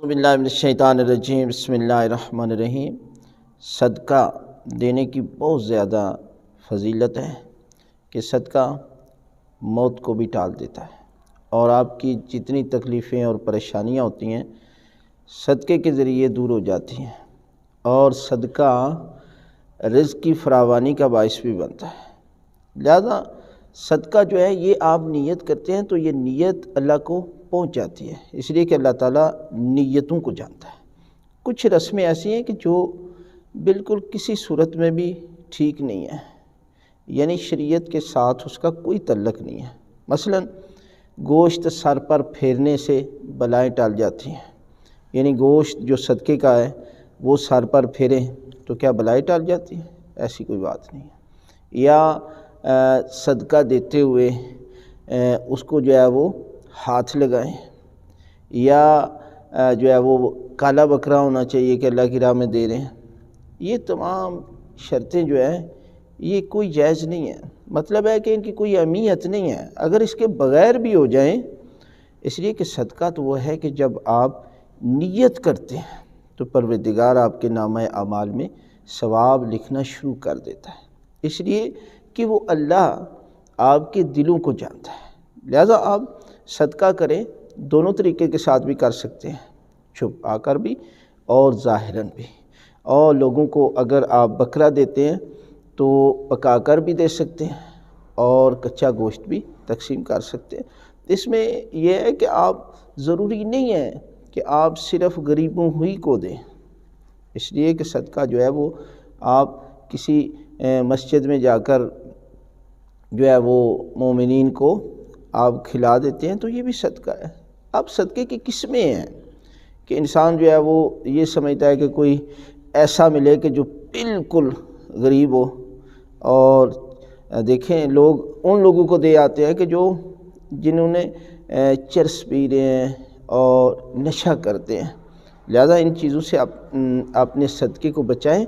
باللہ من الشیطان الرجیم، بسم اللہ الرحمن الرحیم۔ صدقہ دینے کی بہت زیادہ فضیلت ہے کہ صدقہ موت کو بھی ٹال دیتا ہے، اور آپ کی جتنی تکلیفیں اور پریشانیاں ہوتی ہیں صدقے کے ذریعے دور ہو جاتی ہیں، اور صدقہ رزق کی فراوانی کا باعث بھی بنتا ہے۔ لہذا صدقہ جو ہے یہ آپ نیت کرتے ہیں تو یہ نیت اللہ کو پہنچ جاتی ہے، اس لیے کہ اللہ تعالیٰ نیتوں کو جانتا ہے۔ کچھ رسمیں ایسی ہیں کہ جو بالکل کسی صورت میں بھی ٹھیک نہیں ہے، یعنی شریعت کے ساتھ اس کا کوئی تعلق نہیں ہے۔ مثلا گوشت سر پر پھیرنے سے بلائیں ٹال جاتی ہیں، یعنی گوشت جو صدقے کا ہے وہ سر پر پھیریں تو کیا بلائیں ٹال جاتی ہیں؟ ایسی کوئی بات نہیں ہے۔ یا صدقہ دیتے ہوئے اس کو جو ہے وہ ہاتھ لگائیں، یا جو ہے وہ کالا بکرا ہونا چاہیے کہ اللہ کی راہ میں دے رہے ہیں۔ یہ تمام شرطیں جو ہیں یہ کوئی جائز نہیں ہے، مطلب ہے کہ ان کی کوئی اہمیت نہیں ہے اگر اس کے بغیر بھی ہو جائیں، اس لیے کہ صدقہ تو وہ ہے کہ جب آپ نیت کرتے ہیں تو پروردگار آپ کے نامہ اعمال میں ثواب لکھنا شروع کر دیتا ہے، اس لیے کہ وہ اللہ آپ کے دلوں کو جانتا ہے۔ لہذا آپ صدقہ کریں، دونوں طریقے کے ساتھ بھی کر سکتے ہیں، چھپا کر بھی اور ظاہراً بھی، اور لوگوں کو اگر آپ بکرا دیتے ہیں تو پکا کر بھی دے سکتے ہیں اور کچا گوشت بھی تقسیم کر سکتے ہیں۔ اس میں یہ ہے کہ آپ ضروری نہیں ہے کہ آپ صرف غریبوں ہی کو دیں، اس لیے کہ صدقہ جو ہے وہ آپ کسی مسجد میں جا کر جو ہے وہ مومنین کو آپ کھلا دیتے ہیں تو یہ بھی صدقہ ہے۔ اب صدقے کی قسمیں ہیں کہ انسان جو ہے وہ یہ سمجھتا ہے کہ کوئی ایسا ملے کہ جو بالکل غریب ہو، اور دیکھیں لوگ ان لوگوں کو دے آتے ہیں کہ جنہوں نے چرس پی رہے ہیں اور نشہ کرتے ہیں۔ لہذا ان چیزوں سے آپ اپنے صدقے کو بچائیں۔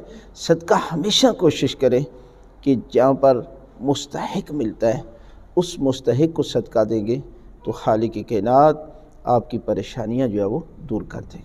صدقہ ہمیشہ کوشش کریں کہ جہاں پر مستحق ملتا ہے اس مستحق کو صدقہ دیں گے تو خالق کائنات آپ کی پریشانیاں جو ہے وہ دور کر دیں گے۔